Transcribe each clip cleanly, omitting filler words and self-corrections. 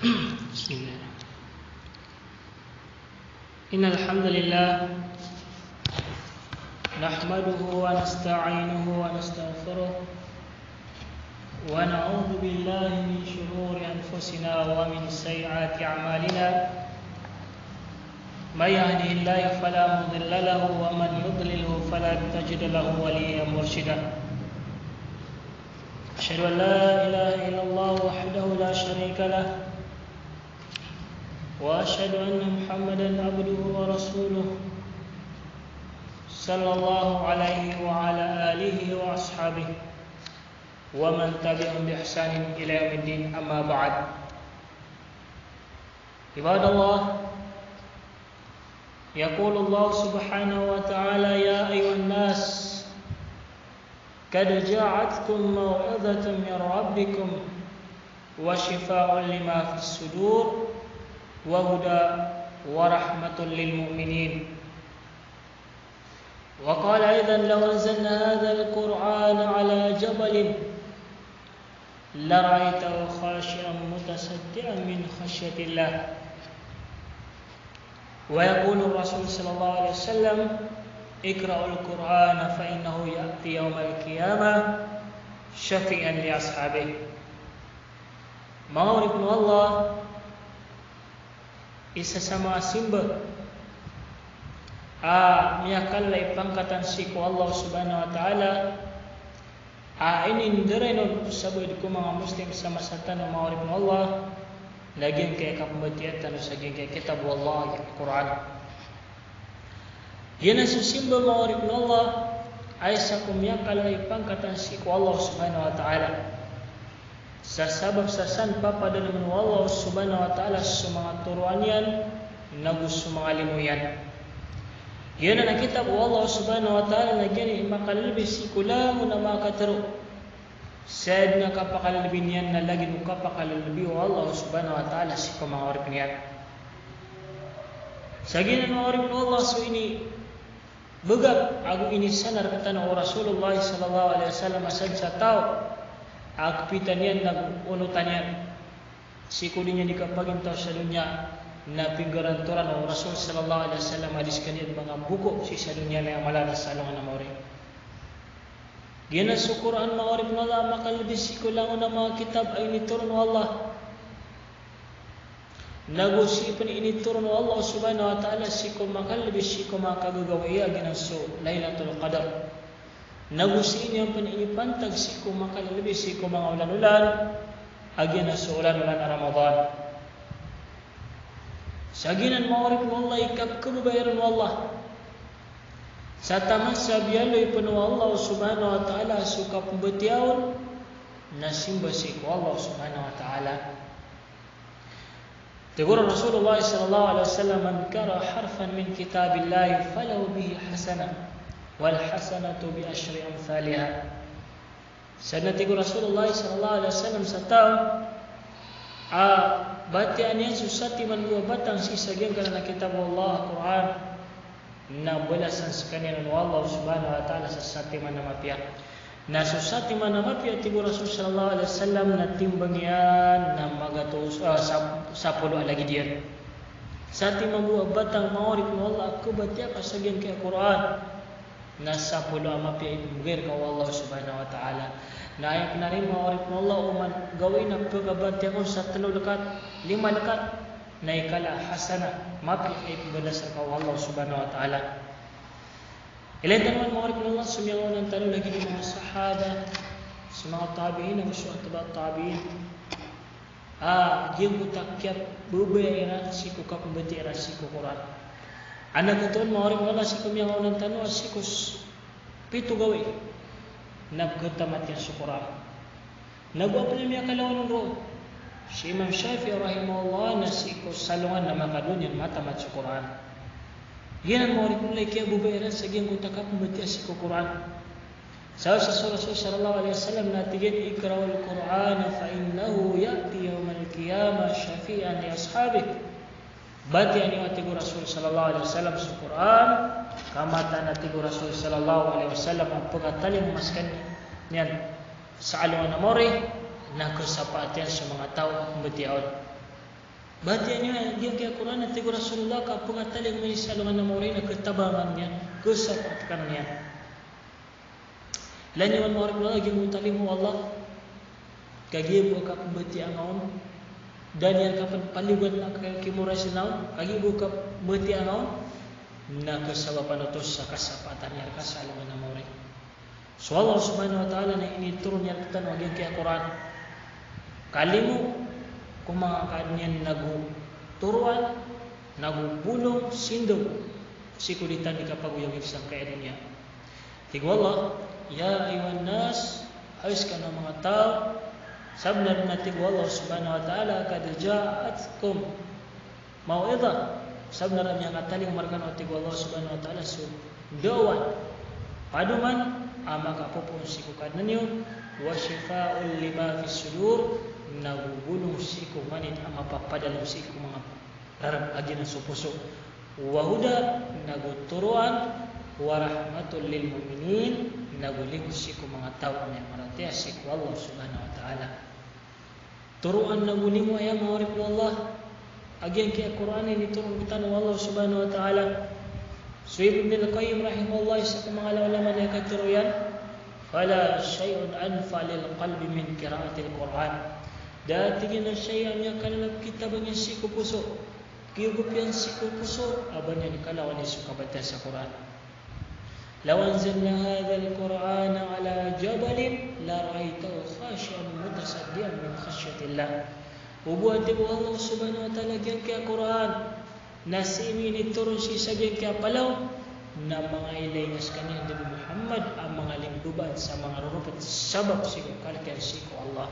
Bismillah. Innal hamdalillah nahmaduhu wa nasta'inuhu wa nastaghfiruh wa na'udzu billahi min shururi anfusina wa min sayyiati a'malina. May yahdihillahu fala mudilla lahu wa man yudlilhu fala tajid lahu waliyyan murshida. Asyhadu an la ilaha illallah wahdahu la syarika lah wa asyhadu anna Muhammadan abduhu wa rasuluh sallallahu alaihi wa ala alihi wa ashabihi wa man tabi'ahum bi ihsanin ila yaumiddin, amma ba'd. Ibadallah, yaqulu Allah subhanahu wa ta'ala, ya ayyuhan nas قد جاءتكم موعظة من ربكم وشفاء لما في الصدور وهدى ورحمة للمؤمنين. وقال أيضا لو أنزلنا هذا القرآن على جبل لرأيته خاشعا متصدعا من خشية الله. ويقول الرسول صلى الله عليه وسلم اقرأوا القرآن فإنه يأتي يوم القيامة شفيعا لأصحابه. Ma'arifnu Allah isa sama simba miyakalla ipangkatan siku Allah subhanahu wa ta'ala ini nderenon saboy ko mga muslim sama satan ma'arifnu Allah laging kay kapambatiatan sa ging kay kitab Allah Al-Quran. Yan ang susimba ma'arifnu Allah ay sa kumiyakalla ipangkatan siku Allah subhanahu wa ta'ala sa sabab sa san papadala ng Allah subhanahu wa ta'ala sa mga turuan yan nagus mga limuyan. Yan ang kitab Allah subhanahu wa ta'ala na gani makalilbi sikula mo na makataro sad na kapakalilbi niyan na lagi mo kapakalilbi o Allah subhanahu wa ta'ala si kumawarip niyan. Sa ginan mawarip ng Allah so ini begap aku ini sanar kata na Rasulullah sallallahu alaihi wasallam asad sa tao akpitan yan nagunutan yan sikulinya dikapagintaw sa dunya na pinggaranturan ng Rasul sallallahu alaihi wasallam hadis kanyan mga buko si sa dunya na malalas sa alungan na mauri. Diyan na sa Quran maurib na Allah makalibis sikulang na mga kitab ay niturun ng Allah nagusipan initurun ng Allah subhanahu wa ta'ala sikum makalibis sikum makagagawiya ginanso Laylatul Qadar. Nagusin yang panipantag siku makalibis siku mga ulan-ulan agyan na sa ulan-ulan na Ramadan. Sa ginan maurib ng Allah ikapkababayaran ng Allah sa taman sa biyaloy pa ng Allah subhanahu wa ta'ala suka pambatiyawan na simba siku Allah subhanahu wa ta'ala. Tegur Rasulullah sallallahu alaihi wasallam man kara harfan min kitabillahi falahu bihi hasanah wal hasanatu bi asyri amsalha. Sanati Rasulullah sallallahu alaihi wasallam sa tao batian yan susati man buah batang sisagyan kana kitab Allah Quran na balasan sa kanya ng Allah subhanahu wa ta'ala sa sati man namapya na susati man namapya tigo Rasul sallallahu alaihi wasallam na timbang yan na magatos sa pulo lagi diyan sati man buah batang maurip ng Allah kubatya pasagyan kay Quran nasa pulo amapya ibugir ka Allah subhanahu wa ta'ala na ayak na rin mawarip ng Allah uman gawin ang pagkabatya ko sa 3 lekat 5 lekat na ikala hasana mapya ibadasar ka Allah subhanahu wa ta'ala. Ilan naman mawarip ng Allah sumiyaw ng tanong lagi ng mga sahaba sa mga tabi'in ang gusto at tabi'in diyan ko takyap bubayairan si ko kapabatiran si ko Quran. Anak ito mawarip ng Allah si kumiyaw ng tanong si ko 7 gawin nagkatamat yan sa Quran. Nagwapal niya kalawan ng roh. Si Imam Shafi'i rahimahullah na si salungan na makadun yan matamat sa Quran. Yan ang mawarik mula kaya bubayaran sa giyang kutakap mabatiya si Quran. Sa Rasul sallallahu alaihi wasallam na tigyan ikra'ul Quran fa innahu ya'ti yawmal qiyamah syafi'an li ashabih. Batian ni atigo Rasul sallallahu alaihi wasallam sa Quran kamata natigo Rasul sallallahu alaihi wasallam ang pagkatalim maskan niyan sa alungan na mori na kasapatian sa mga tao ang batiaon. Batiannya dia ke Quran nanti Rasulullah ka pengatali mengisalungan nama orang ketabangannya kesapatkannya. Lain yang orang lagi mutalimu Allah kagi buka pembeti angaun dan yang kapan paliwan nak kimura sinau kagi buka pembeti angaun na kesababan itu sakasapatan yang kasalungan nama orang. So Allah Subhanahu wa taala na ini turun yang kita wagi ke Quran. Kalimu kumangakadnya nagu turuan nagu bulong sindog sikulitan di kapaguyang isang kaya dunia. Tiga Allah ya ayuhan nas halis ka ng mga tao sabnad na tiga Allah subhanahu wa ta'ala kad ja'atkum mau'idha sabnad ang kataling markan o tiga Allah subhanahu wa ta'ala so dawan paduman ama kapupun sikukad ninyo wa shifa'ul lima fis sudur nagubulong siku manit ang mapapadalang siku mga rarap agi ng supuso wahuda naguturuan warahmatul lil mu'minin naguling siku mga tao ang maratea siku Allah subhanahu wa ta'ala turuan naguling mo ay maurip na Allah agi ang kaya Quran ini turun kita ng Allah subhanahu wa ta'ala. Ibn al-Qayyim rahimahullah isa ka mga laman niya katuruyan fala shay'un anfa lil qalbi min qira'atil Quran. Dati gina siya niya kanalang kitabang yung siku puso. Kiyugup yan siku puso. Aba niya ni kalawan ni sukabata sa Quran. Law anzalna hadha al-Quran ala jabalin la ra'aytahu khashi'an mutasaddian min khashyatillah. Ubuan tibo Allah subhanahu wa ta'ala yan kaya Quran. Nasimi ni turun si sagyan kaya palaw na mga ilaynas kanina Nabi Muhammad ang mga lingduban sa mga rurupit sabab siku kalkian siku Allah.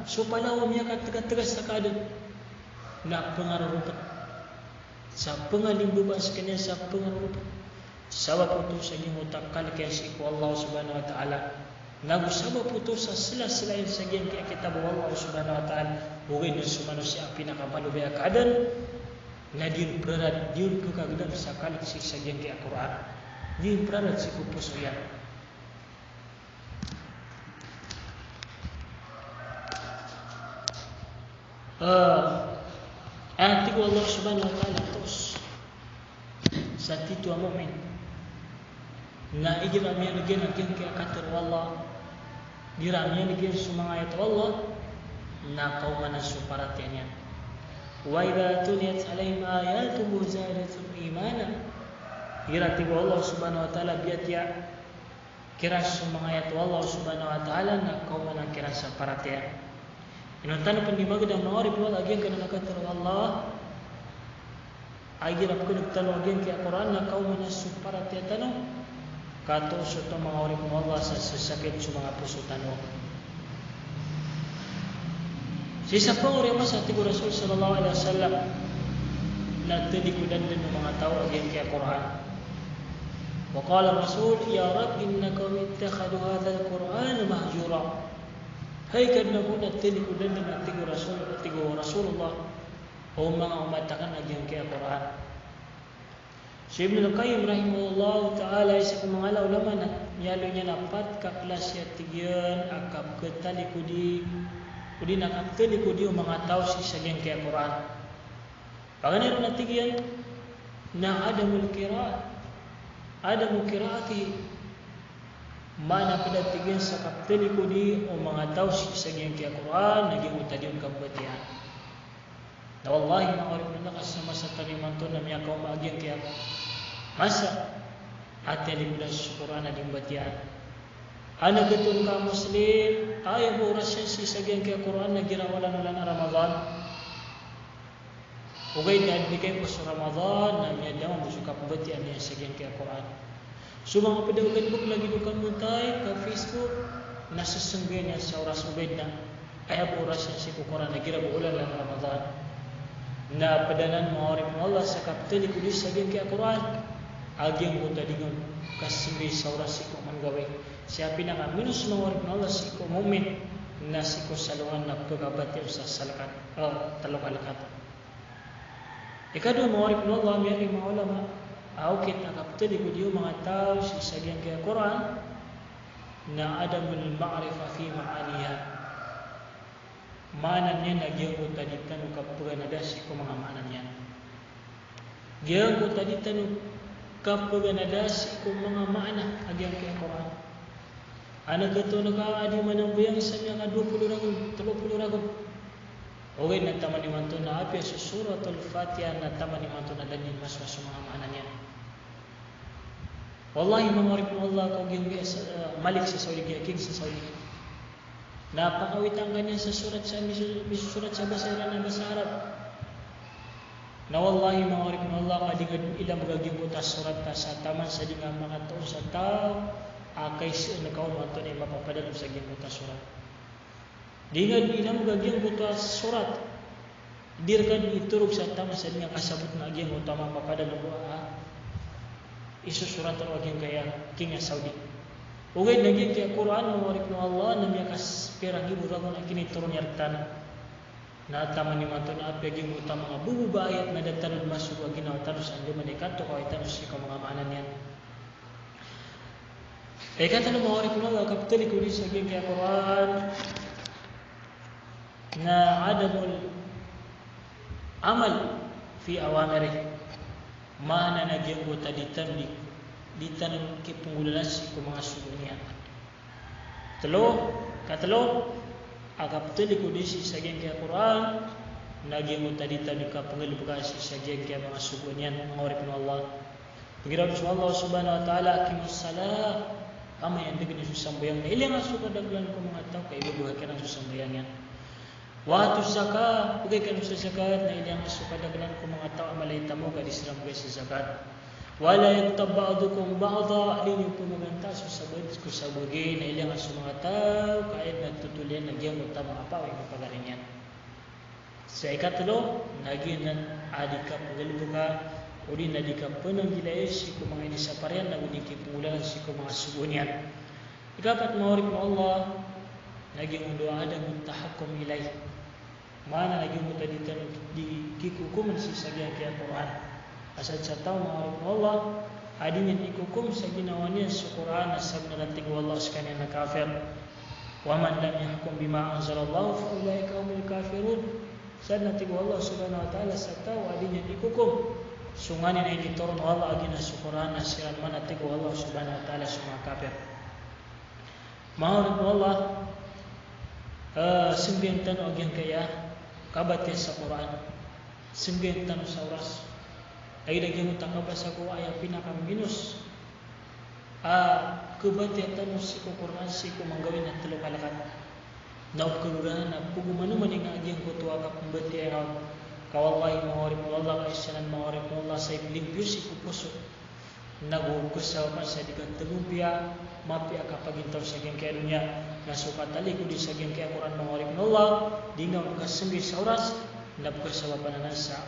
So palaw niya katagas sa kadon na pangarurupat sa pangalimbuban sa kanya sa pangarurupat sabab ito sa inyong utakal kaya siku Allah subhanahu wa ta'ala nagusabab ito sa sila-silain sa inyong kaya kitab Allah subhanahu wa ta'ala huwag na sumano siya pinakabalubaya kadan na diyon prarad diyon ko kagdan sa kaliksi sa inyong kaya Quran diyon prarad siku puso yan. Antigo Allah subhanahu wa ta'ala terus sa titu ang mu'min na igiramiyan again ang kaya katar wallah giramiyan again sumangayat wallah na kaumanan suparatian yan wa idha tuliyat alayhim ayatuhu zadatum imana giratigo Allah subhanahu wa ta'ala biatya kira sumangayat wallah subhanahu wa ta'ala na kaumanan kira sa paratian. Inuntan pa ni magdang naorip wala agyan ka na nakatarong Allah ay girap ko nagtalo agyan kaya Quran na kaw manasuk para tiya tanong kato sa ito mga orip mo Allah sa sasakit sa mga puso tanong. Sisa pang orip mo sa tigo Rasul sallallahu alaihi wasallam na tinikudan din ng mga tao agyan kaya Quran. Waqala Rasul ya Rab innaka ittakhadu hadha al-Quran mahjura. Hai karena kuna tinikudan din ng tigo Rasulullah o mga umatakan agyan kaya Quran. Si Ibn al-Qayyim rahimahullah ta'ala isa kong mga ulama na yalo niya na pat kaklas ya tigyan akap ketalikudi udi nakaktalikudi o mga tao si sagyan kaya Quran. Paganero na tigyan na adamul kiraati mana kedatigin sa kaptelikudi o mga tao si sagyan kaya Quran naging utadiyong kabatihan. Na wallahi ma'arif na nakasama sa taniman to na miya kaum agyan kaya masa ati alikudan sa Quran na dimbatian. Ana gatun ka muslim ayaw mo orasyan si sagyan kaya Quran na girawalan ulan na Ramadan. Ugay na bigay ko sa Ramadan na miya daw mo suka pabatian niya sagyan kaya Quran. So mga padawagad lagi dukan muntay ka Facebook nasasanggan niya sa oras ubed na ayaw mo orasyan si Quran na girawalan ulan na Ramadan. Na padanan maorip mo Allah sa kapitali kudis sa kaya Quran agyang punta dingon kasimi sa oras ko man gawin siya pinaka minus maorip mo Allah si ko moment na si ko salungan na pagabati sa salakat talokalakat ikado maorip mo Allah may mga ulama aukit na kapitali kudiyo mga tao si sa kaya Quran na adamul ma'rifa fi ma'aniha Manannya nagyang tadi tanu kapaganadasi ko mga manannya. Gyang tadi tanu kapaganadasi ko mga mana agyang kay Quran. Anak itu naka adi manang bayang samya nga 20 ragon, 30 ragon. Oke na taman ni manto na api sa suratul Fatihah na taman ni manto na danin mas mga manannya. Wallahi mangorip mo Allah kung yung malik sa Saudi king sa Saudi. Napakawitang kanya sa surat sa bahasa Iran na bahasa Arab. Na wallahi mangorip mo Allah kadingad ilang magaging butas surat ta sa taman sa dinga mga tao sa tao akay sa nakaon manto na mapapadalom sa ging butas surat. Dingad ilang magaging butas surat. Dirkan iturog sa taman sa dinga kasabot na aging utama mapapadalom isusurat ang aging kaya king Saudi. Ugay naging kaya Quran mawarip ng Allah na miya kaspirang iburagon ang kiniturong yartana. Na taman ni manto na api aging utama mga bububayat na dagtanod masuk aging na tanus ang lima dekato kaya tanus ikaw mga maanan yan. Kaya kata na mawarip ng Allah kapitali ko rin sa aging kaya Quran na adamul amal fi awamirih. Mana nagyang buta ditanong kipungulalas ko mga sugunya. Katalo, agaptuli ko disi sa geng kaya Quran, nagyang buta ditanong kapungulalas sa geng kaya mga sugunya ng orip ng Allah. Pagiraw sa Allah subhanahu wa ta'ala, akimus salah, kama yan digin yung susambayang na ilang asuka daglan ko mga tao, kaya ibubuhay ka ng susambayang yan. Watu zakat, pagay ka sa zakat na ilang asuka daglan ko mga tao malayta mo ka disram ko sa zakat. Wala yaktab ba'dukum ba'da alin yung pumaganta sa sabagay na ilang asu mga tao kahit nagtutulian nagyang utama apa ay mapagaling yan. Sa ikatlo, naginan adika pagalbuka uli nadika punang gilayos ko mga inisaparian na uling kipungulan si ko mga sugunyan. Ikapat maurip ng Allah naging undo ada mutahakum ilay. Mana naging mutadita di kikukuman si sagya kaya Quran. Asal sa tao maarap Allah adin yan ikukum sa ginawa niya sa Quran na sab na lantig wallah sa kanya na kafir. Wa man lam yahkum bima anzalallahu fa ulaika humul kafirun. Sad natig wallah subhanahu wa ta'ala sa tao adin yan ikukum. Sunganin ay ditoron Allah agin sa Quran na siran man natig wallah subhanahu wa ta'ala sa mga kafir. Maarap Allah sembilan tanong yang kaya kabatnya sa Quran sembilan tanong sa oras ay lagi mo takabasa ko ay pinaka minus kabatnya tanong si ko Quran si ko manggawin at talo kalakat naop kalurahan na pugumano man yung agyang ko tuwa ka pambati ay kawallahi mawarip mo Allah kay sinan mawarip mo Allah sa limpyo si ko puso nagukusaw pa sa digat tagumpia mapia kapag intaw sa geng kaya dunya nasukatali ko di sa geng kaya Quran mawarip ng Allah di nga magkasambi sa oras nabkusaw pa na sa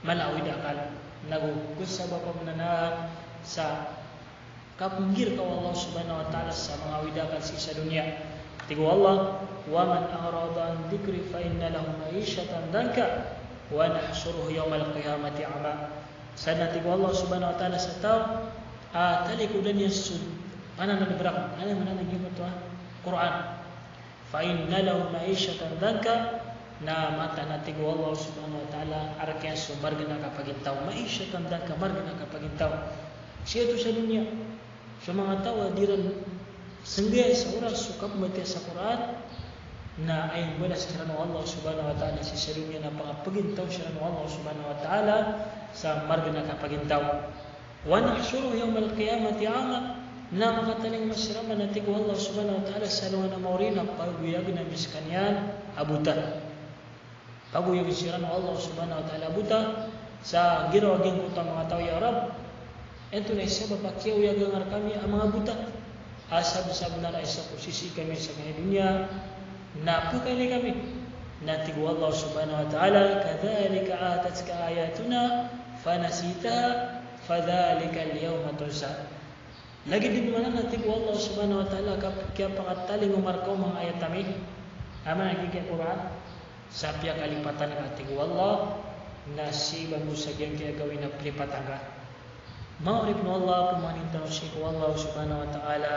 malawid akal nagukusaw pa na sa kapunggir ka Allah subhanahu wa ta'ala sa mga widakan sa dunya tigo Allah wa man arada an dhikri fa inna lahu ma'ishatan danka wa nahsuruhu yawmal qiyamati ama. Sana tigo Allah subhanahu wa ta'ala sa tao talikudan niya sud mana nabrak ana mana naging ito Quran fa inna lahu ma'ishatan danka na mata na tigo Allah subhanahu wa ta'ala arakyan so marga na kapagintaw ma'ishatan danka marga na kapagintaw siya ito sa dunya sa mga tao diran senggay sa oras sukap mati sa Quran na ay wala sa kirano Allah subhanahu wa ta'ala si sa dunya na pangapagintaw siya ng Allah subhanahu wa ta'ala sa marga na kapagintaw wa nahsuru yawmal qiyamati ama na makataling masiraman na tigo Allah subhanahu wa ta'ala sa luwa na maurina paguyag na miskanyan abutan paguyag siya ng Allah subhanahu wa ta'ala abutan sa girawagin ko mga tao ya Rab ito na isa bapakyaw yagang kami ang mga buta asab-sab na isa posisi kami sa dunya na pukali kami natigo Allah subhanahu wa ta'ala kadhalika atatka ayatuna fanasitaha fadhalika al-yawma tunsa lagi din mana natigo Allah subhanahu wa ta'ala kaya pakataling umarkaw mga ayat kami ama nagiging Quran sa piya kalipatan ng atigo Allah nasiba mo sa kaya gawin na pelipatan ka maurib no Allah kumanin tanong si Allah subhanahu wa ta'ala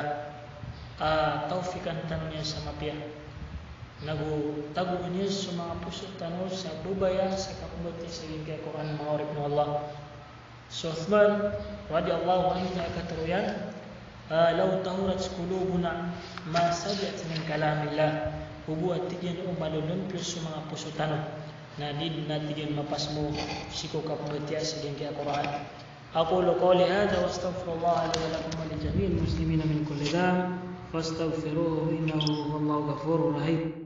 taufikan tanong niya sa mapya nagu tagu niya sa mga puso tanaw sa bubaya sa kapabati sa hingga Quran ma'arif na Allah. So Uthman radiyallahu anhu na katuruyan, law tahurat qulubuna ma sajat min kalamillah, hubuat tigyan o malulun plus sa mga puso tanaw na din natigyan mapasmo siko kapabati sa hingga Quran. أقول قولي هذا واستغفر الله لي ولكم ولجميع المسلمين من كل ذنب فاستغفروه إنه هو الله غفور رحيم.